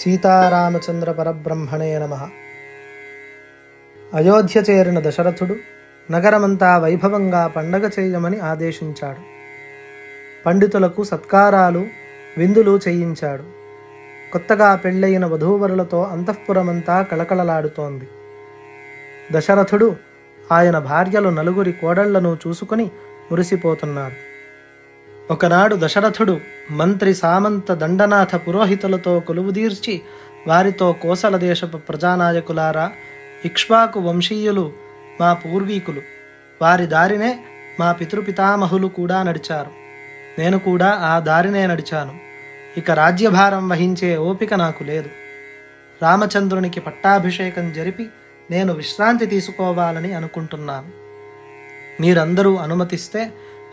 సీతారామచంద్ర పరబ్రహ్మణే నమః. అయోధ్య చేరిన దశరథుడు నగరమంతా వైభవంగా పండగ చేయమని ఆదేశించాడు. పండితులకు సత్కారాలు, విందులు చేయించాడు. కొత్తగా పెళ్ళయిన వధూవరులతో అంతఃపురమంతా కళకళలాడుతోంది. దశరథుడు ఆయన భార్యలు నలుగురి కోడళ్లను చూసుకుని మురిసిపోతున్నాడు. ఒకనాడు దశరథుడు మంత్రి సామంత దండనాథ పురోహితులతో కొలువుదీర్చి వారితో కోసల దేశపు ప్రజానాయకులారా, ఇక్ష్వాకు వంశీయులు మా పూర్వీకులు, వారి దారినే మా పితృపితామహులు కూడా నడిచారు. నేను కూడా ఆ దారినే నడిచాను. ఇక రాజ్యభారం వహించే ఓపిక నాకు లేదు. రామచంద్రునికి పట్టాభిషేకం జరిపి నేను విశ్రాంతి తీసుకోవాలని అనుకుంటున్నాను. మీరందరూ అనుమతిస్తే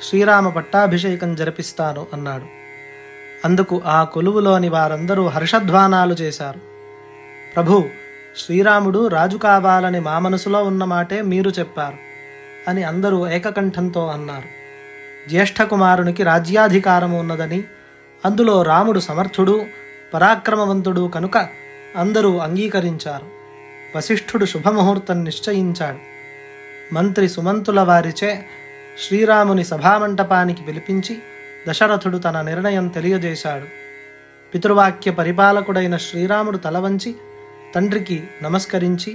శ్రీరామ పట్టాభిషేకం జరిపిస్తాను అన్నాడు. అందుకు ఆ కొలువులోని వారందరూ హర్షధ్వానాలు చేశారు. ప్రభు, శ్రీరాముడు రాజు కావాలని మా మనసులో ఉన్న మాటే మీరు చెప్పారు అని అందరూ ఏకకంఠంతో అన్నారు. జ్యేష్ఠ కుమారునికి రాజ్యాధికారము ఉన్నదని, అందులో రాముడు సమర్థుడు, పరాక్రమవంతుడు కనుక అందరూ అంగీకరించారు. వశిష్ఠుడు శుభముహూర్తం నిశ్చయించాడు. మంత్రి సుమంతుల వారిచే శ్రీరాముని సభామంటపానికి పిలిపించి దశరథుడు తన నిర్ణయం తెలియజేశాడు. పితృవాక్య పరిపాలకుడైన శ్రీరాముడు తలవంచి తండ్రికి నమస్కరించి,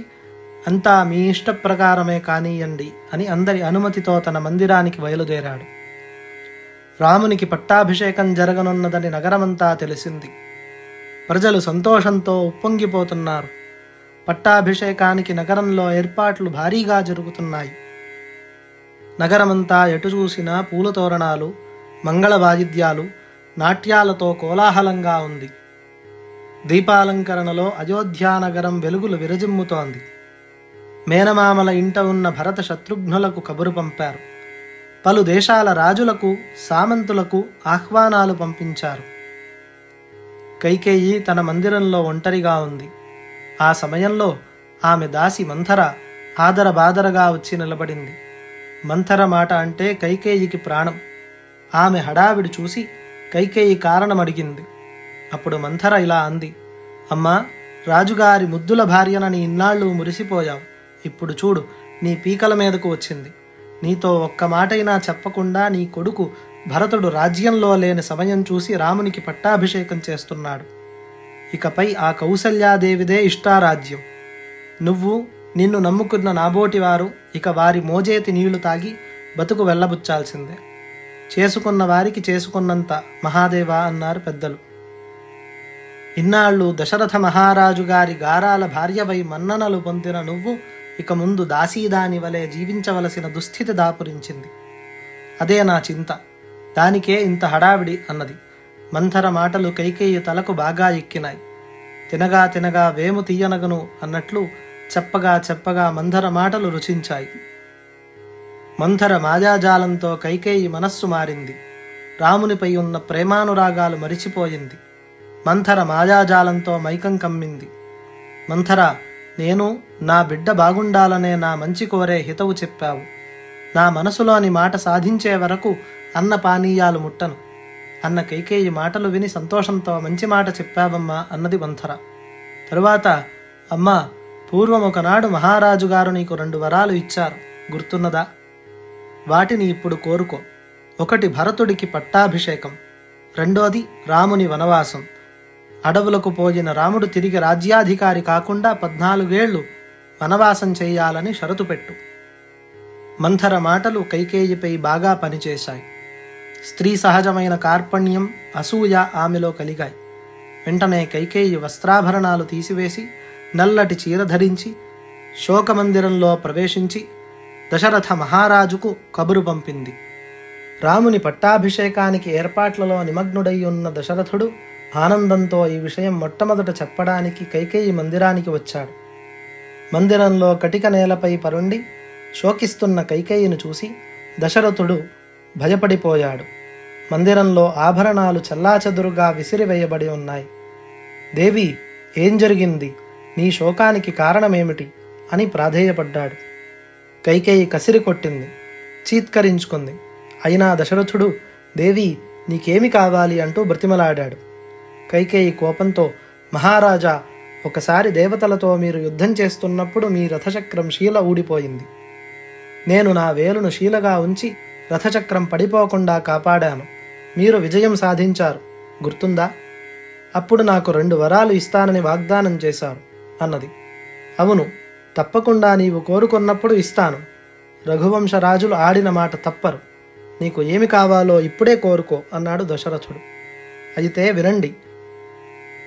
అంతా మీ ఇష్ట ప్రకారమే కానీయండి అని అందరి అనుమతితో తన మందిరానికి బయలుదేరాడు. రామునికి పట్టాభిషేకం జరగనున్నదని నగరమంతా తెలిసింది. ప్రజలు సంతోషంతో ఉప్పొంగిపోతున్నారు. పట్టాభిషేకానికి నగరంలో ఏర్పాట్లు భారీగా జరుగుతున్నాయి. నగరమంతా ఎటు చూసినా పూల తోరణాలు, మంగళ వాయిద్యాలు, నాట్యాలతో కోలాహలంగా ఉంది. దీపాలంకరణలో అయోధ్యానగరం వెలుగులు విరజిమ్ముతోంది. మేనమామల ఇంట ఉన్న భరత శత్రుఘ్నులకు కబురు పంపారు. పలు దేశాల రాజులకు, సామంతులకు ఆహ్వానాలు పంపించారు. కైకేయి తన మందిరంలో ఒంటరిగా ఉంది. ఆ సమయంలో ఆమె దాసి మంథర ఆదరబాదరగా వచ్చి నిలబడింది. మంథర మాట అంటే కైకేయికి ప్రాణం. ఆమె హడావిడి చూసి కైకేయి కారణం అడిగింది. అప్పుడు మంథర ఇలా అంది, అమ్మా, రాజుగారి ముద్దుల భార్యనని ఇన్నాళ్ళు మురిసిపోయావు. ఇప్పుడు చూడు, నీ పీకల మీదకు వచ్చింది. నీతో ఒక్క మాటైనా చెప్పకుండా నీ కొడుకు భరతుడు రాజ్యంలో లేని సమయం చూసి రామునికి పట్టాభిషేకం చేస్తున్నాడు. ఇకపై ఆ కౌసల్యాదేవిదే ఇష్టారాజ్యం. నువ్వు, నిన్ను నమ్ముకున్న నాబోటివారు ఇక వారి మోజేతి నీళ్లు తాగి బతుకు వెళ్ళబుచ్చాల్సిందే. చేసుకున్న వారికి చేసుకున్నంత మహాదేవా అన్నారు పెద్దలు. ఇన్నాళ్ళు దశరథ మహారాజు గారి గారాల భార్యవై మన్ననలు పొందిన నువ్వు ఇక ముందు దాసీదాని వలె జీవించవలసిన దుస్థితి దాపురించింది. అదే నా చింత. దానికే ఇంత హడావిడి అన్నది. మంథర మాటలు కైకేయి తలకు బాగా ఎక్కినాయి. తినగా తినగా వేము తీయనగను అన్నట్లు చెప్పగా చెప్పగా మంథర మాటలు రుచించాయి. మంథర మాయాజాలంతో కైకేయి మనస్సు మారింది. రామునిపై ఉన్న ప్రేమానురాగాలు మరిచిపోయింది. మంథర మాయాజాలంతో మైకం కమ్మింది. మంథర, నేను నా బిడ్డ బాగుండాలనే నా మంచి కోరే హితవు చెప్పావు. నా మనసులోని మాట సాధించే వరకు అన్న పానీయాలు ముట్టను అన్న కైకేయి మాటలు విని సంతోషంతో మంచి మాట చెప్పావమ్మా అన్నది మంథర. తరువాత, అమ్మా, పూర్వం ఒకనాడు మహారాజు గారు నీకు 2 వరాలు ఇచ్చారు, గుర్తున్నదా? వాటిని ఇప్పుడు కోరుకో. ఒకటి భరతుడికి పట్టాభిషేకం, రెండోది రాముని వనవాసం. అడవులకు పోయిన రాముడు తిరిగి రాజ్యాధికారి కాకుండా 14 ఏళ్లు వనవాసం చేయాలని షరతు పెట్టు. మంథర మాటలు కైకేయిపై బాగా పనిచేశాయి. స్త్రీ సహజమైన కార్పణ్యం, అసూయ ఆమెలో కలిగాయి. వెంటనే కైకేయి వస్త్రాభరణాలు తీసివేసి నల్లటి చీర ధరించి శోకమందిరంలో ప్రవేశించి దశరథ మహారాజుకు కబురు పంపింది. రాముని పట్టాభిషేకానికి ఏర్పాట్లలో నిమగ్నుడై ఉన్న దశరథుడు ఆనందంతో ఈ విషయం మొట్టమొదట చెప్పడానికి కైకేయి మందిరానికి వచ్చాడు. మందిరంలో కటిక నేలపై పరుండి శోకిస్తున్న కైకేయిని చూసి దశరథుడు భయపడిపోయాడు. మందిరంలో ఆభరణాలు చెల్లాచెదురుగా విసిరివేయబడి ఉన్నాయి. దేవి, ఏం జరిగింది? నీ శోకానికి కారణమేమిటి అని ప్రాధేయపడ్డాడు. కైకేయి కసిరి కొట్టింది, చీత్కరించుకుంది. అయినా దశరథుడు, దేవి నీకేమి కావాలి అంటూ బ్రతిమలాడాడు. కైకేయి కోపంతో, మహారాజా, ఒకసారి దేవతలతో మీరు యుద్ధం చేస్తున్నప్పుడు మీ రథచక్రం శీల ఊడిపోయింది. నేను నా వేలును శీలగా ఉంచి రథచక్రం పడిపోకుండా కాపాడాను. మీరు విజయం సాధించారు, గుర్తుందా? అప్పుడు నాకు 2 వరాలు ఇస్తానని వాగ్దానం చేశారు అన్నది. అవును, తప్పకుండా నీవు కోరుకున్నప్పుడు ఇస్తాను. రఘువంశరాజులు ఆడిన మాట తప్పరు. నీకు ఏమి కావాలో ఇప్పుడే కోరుకో అన్నాడు దశరథుడు. అయితే వినండి.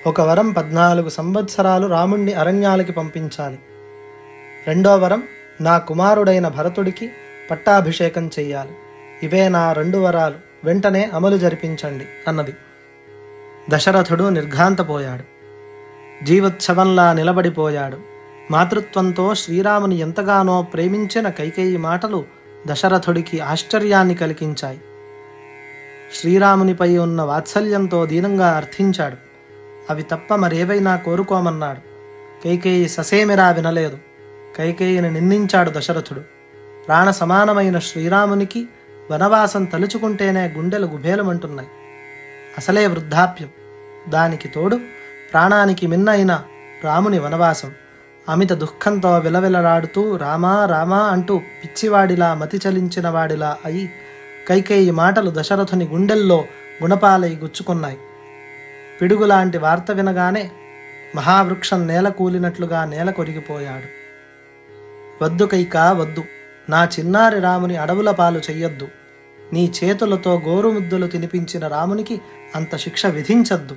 ఒక వరం 14 సంవత్సరాలు రాముణ్ణి అరణ్యాలకి పంపించాలి. 2వ వరం నా కుమారుడైన భరతుడికి పట్టాభిషేకం చెయ్యాలి. ఇవే నా 2 వరాలు, వెంటనే అమలు జరిపించండి అన్నది. దశరథుడు నిర్ఘాంతపోయాడు. జీవోత్సవంలా నిలబడిపోయాడు. మాతృత్వంతో శ్రీరాముని ఎంతగానో ప్రేమించిన కైకేయి మాటలు దశరథుడికి ఆశ్చర్యాన్ని కలిగించాయి. శ్రీరామునిపై ఉన్న వాత్సల్యంతో దీనంగా అర్థించాడు. అవి తప్ప మరేవైనా కోరుకోమన్నాడు. కైకేయి ససేమిరా వినలేదు. కైకేయిని నిందించాడు దశరథుడు. ప్రాణ సమానమైన శ్రీరామునికి వనవాసం తలుచుకుంటేనే గుండెలు గుబేలమంటున్నాయి. అసలే వృద్ధాప్యం, దానికి తోడు ప్రాణానికి మిన్నైన రాముని వనవాసం. అమిత దుఃఖంతో విలవిలలాడుతూ రామా రామా అంటూ పిచ్చివాడిలా మతి చలించిన వాడిలా అయి కైకేయి మాటలు దశరథుని గుండెల్లో గుణపాలై గుచ్చుకున్నాయి. పిడుగులాంటి వార్త వినగానే మహావృక్షం నేల కూలినట్లుగా నేల కొరిగిపోయాడు. వద్దు కైకా, వద్దు. నా చిన్నారి రాముని అడవుల పాలు చెయ్యొద్దు. నీ చేతులతో గోరుముద్దలు తినిపించిన రామునికి అంత శిక్ష విధించద్దు.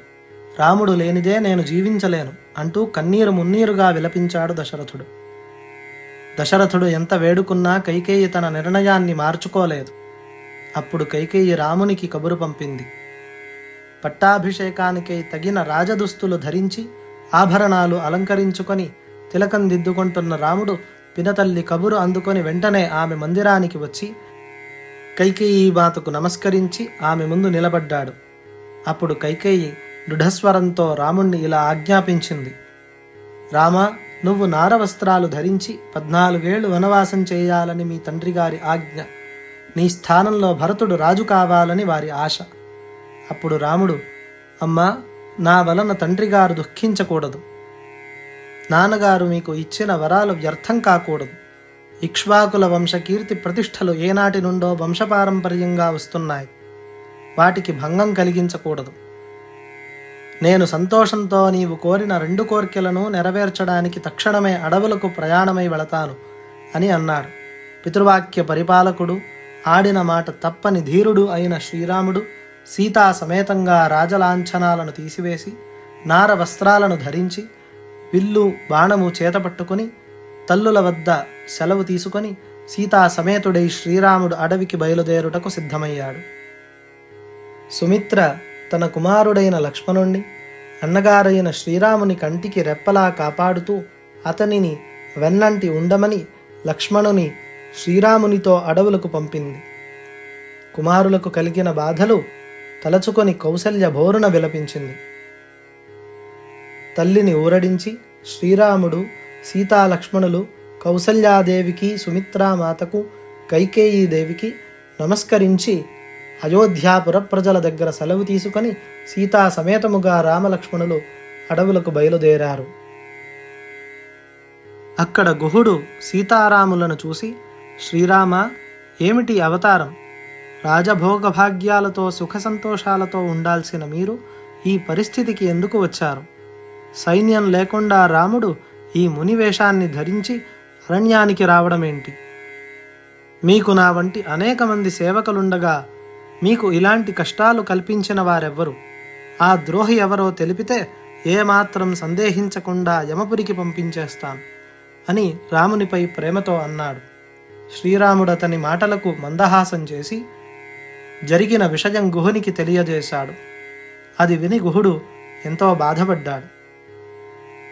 రాముడు లేనిదే నేను జీవించలేను అంటూ కన్నీరు మున్నీరుగా విలపించాడు దశరథుడు. దశరథుడు ఎంత వేడుకున్నా కైకేయి తన నిర్ణయాన్ని మార్చుకోలేదు. అప్పుడు కైకేయి రామునికి కబురు పంపింది. పట్టాభిషేకానికై తగిన రాజదుస్తులు ధరించి ఆభరణాలు అలంకరించుకొని తిలకం దిద్దుకుంటున్న రాముడు పినతల్లి కబురు అందుకొని వెంటనే ఆమె మందిరానికి వచ్చి కైకేయి మాతకు నమస్కరించి ఆమె ముందు నిలబడ్డాడు. అప్పుడు కైకేయి దృఢస్వరంతో రాముణ్ణి ఇలా ఆజ్ఞాపించింది. రామా, నువ్వు నారవస్త్రాలు ధరించి 14 ఏళ్లు వనవాసం చేయాలని మీ తండ్రి గారి ఆజ్ఞ. నీ స్థానంలో భరతుడు రాజు కావాలని వారి ఆశ. అప్పుడు రాముడు, అమ్మా, నా వలన తండ్రి గారు దుఃఖించకూడదు. నాన్నగారు మీకు ఇచ్చిన వరాలు వ్యర్థం కాకూడదు. ఇక్ష్వాకుల వంశకీర్తి ప్రతిష్టలు ఏనాటి నుండో వంశపారంపర్యంగా వస్తున్నాయి. వాటికి భంగం కలిగించకూడదు. నేను సంతోషంతో నీవు కోరిన 2 కోర్కెలను నెరవేర్చడానికి తక్షణమే అడవులకు ప్రయాణమై వెళతాను అని అన్నాడు. పితృవాక్య పరిపాలకుడు, ఆడిన మాట తప్పని ధీరుడు అయిన శ్రీరాముడు సీతా సమేతంగా రాజలాంఛనాలను తీసివేసి నార వస్త్రాలను ధరించి విల్లు బాణము చేతపట్టుకుని తల్లుల వద్ద సెలవు తీసుకొని సీతా సమేతుడై శ్రీరాముడు అడవికి బయలుదేరుటకు సిద్ధమయ్యాడు. సుమిత్ర తన కుమారుడైన లక్ష్మణుణ్ణి అన్నగారైన శ్రీరాముని కంటికి రెప్పలా కాపాడుతూ అతనిని వెన్నంటి ఉండమని లక్ష్మణుని శ్రీరామునితో అడవులకు పంపింది. కుమారులకు కలిగిన బాధలు తలచుకొని కౌసల్య బోరున విలపించింది. తల్లిని ఊరడించి శ్రీరాముడు, సీతాలక్ష్మణులు కౌసల్యాదేవికి, సుమిత్రామాతకు, కైకేయీదేవికి నమస్కరించి అయోధ్యాపుర ప్రజల దగ్గర సెలవు తీసుకొని సీతా సమేతముగా రామలక్ష్మణులు అడవులకు బయలుదేరారు. అక్కడ గుహుడు సీతారాములను చూసి, శ్రీరామ, ఏమిటి అవతారం? రాజభోగభాగ్యాలతో సుఖ సంతోషాలతో ఉండాల్సిన మీరు ఈ పరిస్థితికి ఎందుకు వచ్చారు? సైన్యం లేకుండా రాముడు ఈ మునివేషాన్ని ధరించి అరణ్యానికి రావడమేంటి? మీకు నా వంటి అనేక మంది సేవకులుండగా మీకు ఇలాంటి కష్టాలు కల్పించిన వారెవ్వరు? ఆ ద్రోహి ఎవరో తెలిపితే ఏమాత్రం సందేహించకుండా యమపురికి పంపించేస్తాను అని రామునిపై ప్రేమతో అన్నాడు. శ్రీరాముడు అతని మాటలకు మందహాసం చేసి జరిగిన విషయం గుహునికి తెలియజేశాడు. అది విని గుహుడు ఎంతో బాధపడ్డాడు.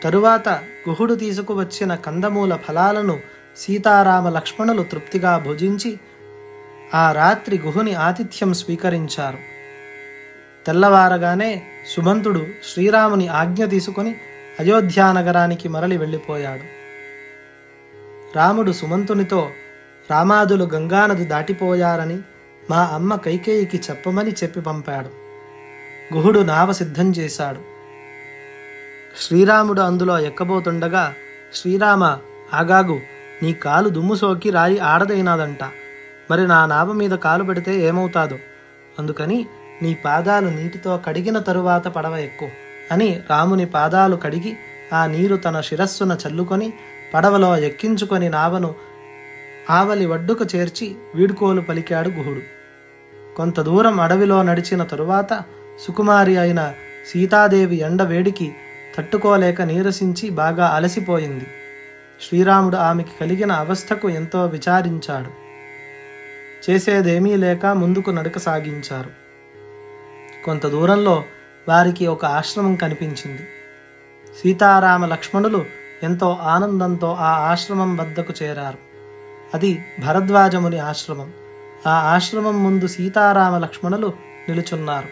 తరువాత గుహుడు తీసుకువచ్చిన కందమూల ఫలాలను సీతారామ లక్ష్మణులు తృప్తిగా భుజించి ఆ రాత్రి గుహుని ఆతిథ్యం స్వీకరించారు. తెల్లవారగానే సుమంతుడు శ్రీరాముని ఆజ్ఞ తీసుకొని అయోధ్యానగరానికి మరలి వెళ్ళిపోయాడు. రాముడు సుమంతునితో, రామాదులు గంగానది దాటిపోయారని మా అమ్మ కైకేయికి చెప్పమని చెప్పి పంపాడు. గుహుడు నావ సిద్ధం చేశాడు. శ్రీరాముడు అందులో ఎక్కబోతుండగా, శ్రీరామ ఆగాగు, నీ కాలు దుమ్ము సోకి రాయి ఆడదైనాదంట, మరి నా నావ మీద కాలు పెడితే ఏమవుతాదో, అందుకని నీ పాదాలు నీటితో కడిగిన తరువాత పడవ ఎక్కు అని రాముని పాదాలు కడిగి ఆ నీరు తన శిరస్సున చల్లుకొని పడవలో ఎక్కించుకొని నావను ఆవలి ఒడ్డుకు చేర్చి వీడ్కోలు పలికాడు గుహుడు. కొంత దూరం అడవిలో నడిచిన తరువాత సుకుమారి అయిన సీతాదేవి ఎండ వేడికి తట్టుకోలేక నీరసించి బాగా అలసిపోయింది. శ్రీరాముడు ఆమెకి కలిగిన అవస్థకు ఎంతో విచారించాడు. చేసేదేమీ లేక ముందుకు నడక సాగించారు. కొంత దూరంలో వారికి ఒక ఆశ్రమం కనిపించింది. సీతారామ లక్ష్మణులు ఎంతో ఆనందంతో ఆ ఆశ్రమం వద్దకు చేరారు. అది భరద్వాజముని ఆశ్రమం. ఆ ఆశ్రమం ముందు సీతారామ లక్ష్మణులు నిలుచున్నారు.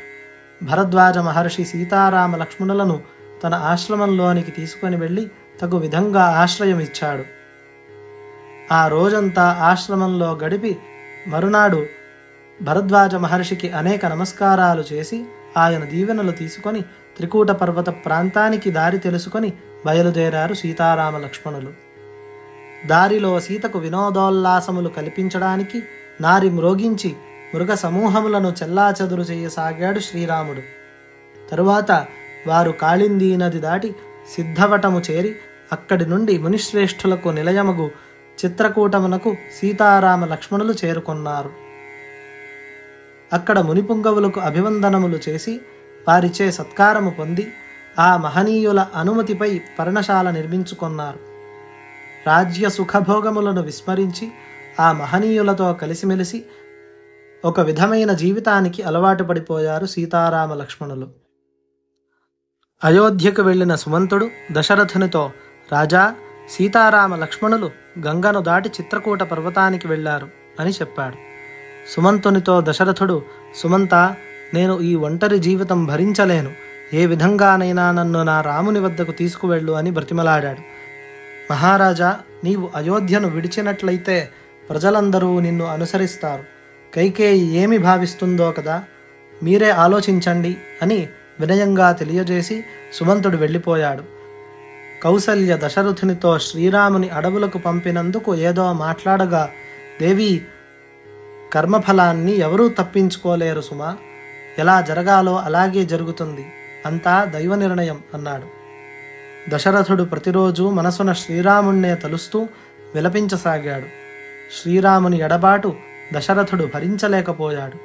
భరద్వాజ మహర్షి సీతారామ లక్ష్మణులను తన ఆశ్రమంలోనికి తీసుకొని వెళ్ళి తగు విధంగా ఆశ్రయం ఇచ్చాడు. ఆ రోజంతా ఆశ్రమంలో గడిపి మరునాడు భరద్వాజ మహర్షికి అనేక నమస్కారాలు చేసి ఆయన దీవెనలు తీసుకొని త్రికూట పర్వత ప్రాంతానికి దారి తెలుసుకొని బయలుదేరారు సీతారామ లక్ష్మణులు. దారిలో సీతకు వినోదోల్లాసములు కల్పించడానికి నారి మ్రోగించి మృగ సమూహములను చెల్లాచెదురు చేయసాగాడు శ్రీరాముడు. తరువాత వారు కాళిందీ నది దాటి సిద్ధవటము చేరి అక్కడి నుండి మునిశ్రేష్ఠులకు నిలయమగు చిత్రకూటమునకు సీతారామ లక్ష్మణులు చేరుకున్నారు. అక్కడ మునిపుంగవులకు అభివందనములు చేసి వారిచే సత్కారము పొంది ఆ మహనీయుల అనుమతిపై పర్ణశాల నిర్మించుకున్నారు. రాజ్య సుఖభోగములను విస్మరించి ఆ మహనీయులతో కలిసిమెలిసి ఒక విధమైన జీవితానికి అలవాటు పడిపోయారు సీతారామ లక్ష్మణులు. అయోధ్యకు వెళ్ళిన సుమంతుడు దశరథునితో, రాజా, సీతారామ లక్ష్మణులు గంగను దాటి చిత్రకూట పర్వతానికి వెళ్ళారు అని చెప్పాడు. సుమంతునితో దశరథుడు, సుమంత, నేను ఈ ఒంటరి జీవితం భరించలేను, ఏ విధంగానైనా నన్ను నా రాముని వద్దకు తీసుకువెళ్ళు అని బ్రతిమలాడాడు. మహారాజా, నీవు అయోధ్యను విడిచినట్లయితే ప్రజలందరూ నిన్ను అనుసరిస్తారు. కైకేయి ఏమి భావిస్తుందో కదా, మీరే ఆలోచించండి అని వినయంగా తెలియజేసి సుమంతుడు వెళ్ళిపోయాడు. కౌసల్య దశరథునితో శ్రీరాముని అడవులకు పంపినందుకు ఏదో మాట్లాడగా, దేవి, కర్మఫలాన్ని ఎవరూ తప్పించుకోలేరు సుమా, ఎలా జరగాలో అలాగే జరుగుతుంది, అంతా దైవ నిర్ణయం అన్నాడు. దశరథుడు ప్రతిరోజు మనసున శ్రీరాముణ్ణే తలుస్తూ విలపించసాగాడు. శ్రీరాముని ఎడబాటు దశరథుడు భరించలేకపోయాడు.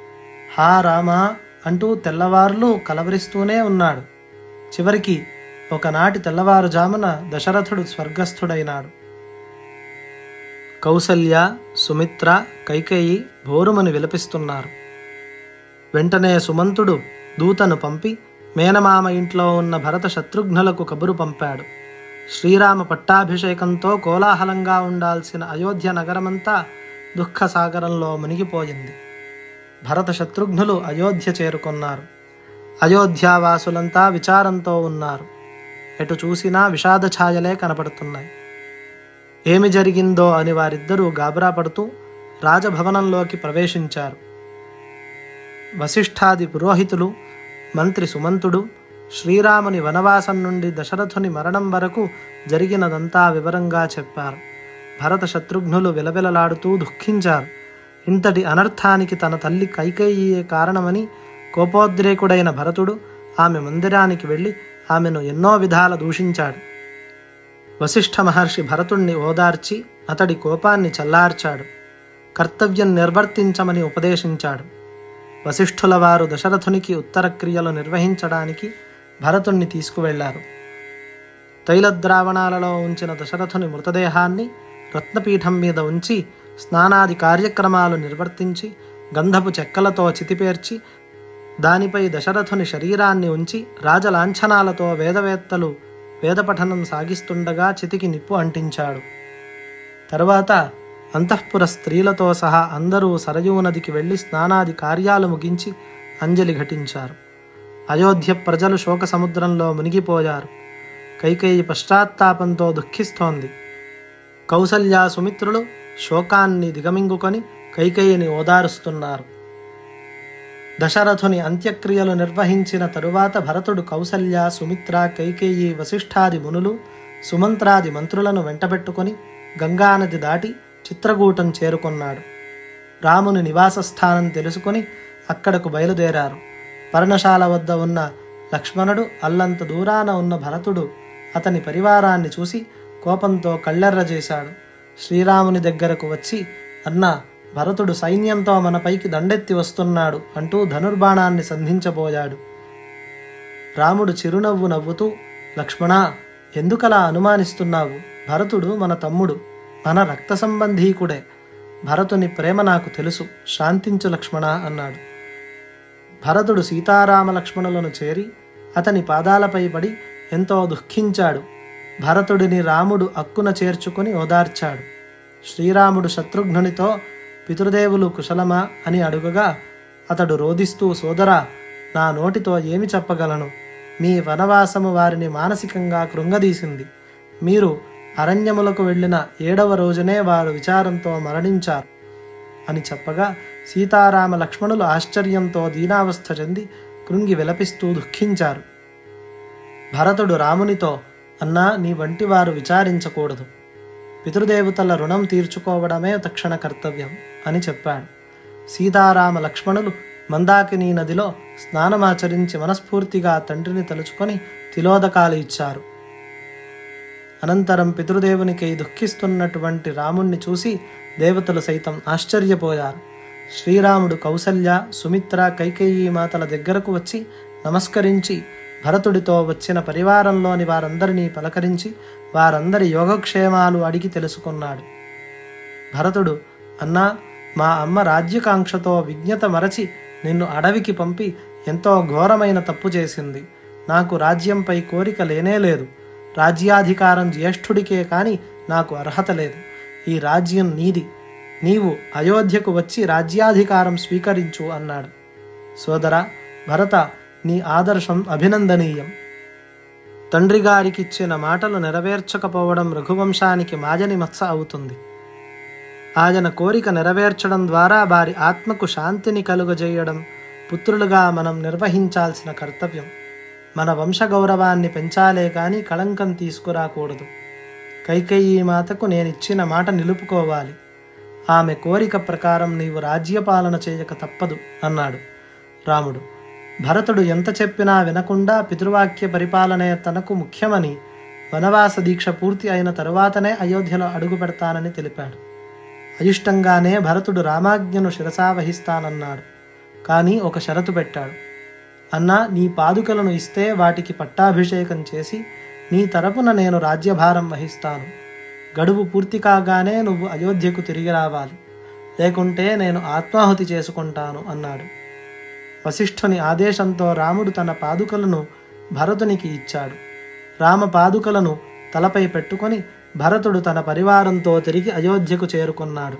హా రామా అంటూ తెల్లవార్లు కలవరిస్తూనే ఉన్నాడు. చివరికి ఒకనాటి తెల్లవారుజామున దశరథుడు స్వర్గస్థుడైనాడు. కౌసల్య, సుమిత్ర, కైకేయి భోరుమని విలపిస్తున్నారు. వెంటనే సుమంతుడు దూతను పంపి మేనమామ ఇంట్లో ఉన్న భరత శత్రుఘ్నులకు కబురు పంపాడు. శ్రీరామ పట్టాభిషేకంతో కోలాహలంగా ఉండాల్సిన అయోధ్య నగరమంతా దుఃఖసాగరంలో మునిగిపోయింది. భరత శత్రుఘ్నులు అయోధ్య చేరుకున్నారు. అయోధ్యావాసులంతా విచారంతో ఉన్నారు. ఎటు చూసినా విషాద ఛాయలే కనపడుతున్నాయి. ఏమి జరిగిందో అని వారిద్దరూ గాబరా పడుతూ రాజభవనంలోకి ప్రవేశించారు. వశిష్ఠాది పురోహితులు, మంత్రి సుమంతుడు శ్రీరాముని వనవాసం నుండి దశరథుని మరణం వరకు జరిగినదంతా వివరంగా చెప్పారు. భరత శత్రుఘ్నులు విలవిలలాడుతూ దుఃఖించారు. ఇంతటి అనర్థానికి తన తల్లి కైకేయియే కారణమని కోపోద్రేకుడైన భరతుడు ఆమె మందిరానికి వెళ్ళి ఆమెను ఎన్నో విధాల దూషించాడు. వశిష్ఠ మహర్షి భరతుణ్ణి ఓదార్చి అతడి కోపాన్ని చల్లార్చాడు. కర్తవ్యం నిర్వర్తించమని ఉపదేశించాడు. వశిష్ఠుల వారు దశరథునికి ఉత్తర క్రియలు నిర్వహించడానికి భరతుణ్ణి తీసుకువెళ్లారు. తైలద్రావణాలలో ఉంచిన దశరథుని మృతదేహాన్ని రత్నపీఠం మీద ఉంచి స్నానాది కార్యక్రమాలు నిర్వర్తించి గంధపు చెక్కలతో చితిపేర్చి దానిపై దశరథుని శరీరాన్ని ఉంచి రాజలాంఛనాలతో వేదవేత్తలు వేదపఠనం సాగిస్తుండగా చితికి నిప్పు అంటించాడు. తరువాత అంతఃపుర స్త్రీలతో సహా అందరూ సరయూ నదికి వెళ్ళి స్నానాది కార్యాలు ముగించి అంజలి ఘటించారు. అయోధ్య ప్రజలు శోక సముద్రంలో మునిగిపోయారు. కైకేయి పశ్చాత్తాపంతో దుఃఖిస్తోంది. కౌసల్య సుమిత్రులు శోకాన్ని దిగమింగుకొని కైకేయిని ఓదారుస్తున్నారు. దశరథుని అంత్యక్రియలు నిర్వహించిన తరువాత భరతుడు కౌసల్య, సుమిత్ర, కైకేయి, వశిష్ఠాది మునులు, సుమంత్రాది మంత్రులను వెంటబెట్టుకొని గంగానది దాటి చిత్రకూటం చేరుకున్నాడు. రాముని నివాసస్థానం తెలుసుకొని అక్కడకు బయలుదేరారు. పర్ణశాల వద్ద ఉన్న లక్ష్మణుడు, అల్లంత దూరాన ఉన్న భరతుడు అతని పరివారాన్ని చూసి కోపంతో కళ్ళెర్ర చేశాడు. శ్రీరాముని దగ్గరకు వచ్చి, అన్నా, భరతుడు సైన్యంతో మనపైకి దండెత్తి వస్తున్నాడు అంటూ ధనుర్బాణాన్ని సంధించబోయాడు. రాముడు చిరునవ్వు నవ్వుతూ, లక్ష్మణా, ఎందుకలా అనుమానిస్తున్నావు? భరతుడు మన తమ్ముడు, మన రక్త సంబంధీకుడే. భరతుని ప్రేమ నాకు తెలుసు, శాంతించు లక్ష్మణ అన్నాడు. భరతుడు సీతారామ లక్ష్మణులను చేరి అతని పాదాలపై పడి ఎంతో దుఃఖించాడు. భరతుడిని రాముడు అక్కున చేర్చుకొని ఓదార్చాడు. శ్రీరాముడు శత్రుఘ్నునితో పితృదేవులు కుశలమా అని అడుగగా అతడు రోదిస్తూ, సోదరా, నా నోటితో ఏమి చెప్పగలను? మీ వనవాసము వారిని మానసికంగా కృంగదీసింది. మీరు అరణ్యములకు వెళ్ళిన 7వ రోజునే వారు విచారంతో మరణించారు అని చెప్పగా సీతారామ లక్ష్మణులు ఆశ్చర్యంతో దీనావస్థ చెంది కృంగి విలపిస్తూ దుఃఖించారు. భరతుడు రామునితో, అన్నా, నీ వంటి వారు విచారించకూడదు. పితృదేవతల రుణం తీర్చుకోవడమే తక్షణ కర్తవ్యం అని చెప్పాడు. సీతారామ లక్ష్మణులు మందాకినీ నదిలో స్నానమాచరించి మనస్ఫూర్తిగా తండ్రిని తలుచుకొని తిలోదకాలు ఇచ్చారు. అనంతరం పితృదేవునికి దుఃఖిస్తున్నటువంటి రాముణ్ణి చూసి దేవతలు సైతం ఆశ్చర్యపోయారు. శ్రీరాముడు కౌసల్య, సుమిత్ర, కైకేయి మాతల దగ్గరకు వచ్చి నమస్కరించి భరతుడితో వచ్చిన పరివారంలోని వారందరినీ పలకరించి వారందరి యోగక్షేమాలు అడిగి తెలుసుకున్నాడు. భరతుడు, అన్నా, మా అమ్మ రాజ్యకాంక్షతో విజ్ఞత మరచి నిన్ను అడవికి పంపి ఎంతో ఘోరమైన తప్పు చేసింది. నాకు రాజ్యంపై కోరిక లేనేలేదు. రాజ్యాధికారం జ్యేష్ఠుడికే కాని నాకు అర్హత లేదు. ఈ రాజ్యం నీది. నీవు అయోధ్యకు వచ్చి రాజ్యాధికారం స్వీకరించు అన్నాడు. సోదరా భరత, నీ ఆదర్శం అభినందనీయం. తండ్రి గారికిచ్చిన మాటలు నెరవేర్చకపోవడం రఘువంశానికి మాజని మత్స అవుతుంది. ఆయన కోరిక నెరవేర్చడం ద్వారా వారి ఆత్మకు శాంతిని కలుగజేయడం పుత్రులుగా మనం నిర్వహించాల్సిన కర్తవ్యం. మన వంశగౌరవాన్ని పెంచాలే కానీ కళంకం తీసుకురాకూడదు. కైకేయి మాతకు నేనిచ్చిన మాట నిలుపుకోవాలి. ఆమె కోరిక ప్రకారం నీవు రాజ్యపాలన చేయక తప్పదు అన్నాడు రాముడు. భరతుడు ఎంత చెప్పినా వినకుండా పితృవాక్య పరిపాలనే తనకు ముఖ్యమని, వనవాస దీక్ష పూర్తి అయిన తరువాతనే అయోధ్యలో అడుగు పెడతానని తెలిపాడు. అయిష్టంగానే భరతుడు రామాజ్ఞను శిరసావహిస్తానన్నాడు. కానీ ఒక షరతు పెట్టాడు. అన్నా, నీ పాదుకలను ఇస్తే వాటికి పట్టాభిషేకం చేసి నీ తరపున నేను రాజ్యభారం వహిస్తాను. గడువు పూర్తి కాగానే నువ్వు అయోధ్యకు తిరిగి రావాలి, లేకుంటే నేను ఆత్మాహుతి చేసుకుంటాను అన్నాడు. వశిష్ఠుని ఆదేశంతో రాముడు తన పాదుకలను భరతునికి ఇచ్చాడు. రామ పాదుకలను తలపై పెట్టుకొని భరతుడు తన పరివారంతో తిరిగి అయోధ్యకు చేరుకున్నాడు.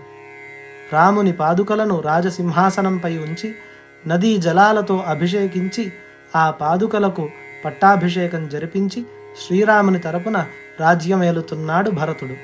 రాముని పాదుకలను రాజసింహాసనంపై ఉంచి నదీ జలాలతో అభిషేకించి ఆ పాదుకలకు పట్టాభిషేకం జరిపించి శ్రీరాముని తరపున రాజ్యమేలుతున్నాడు భరతుడు.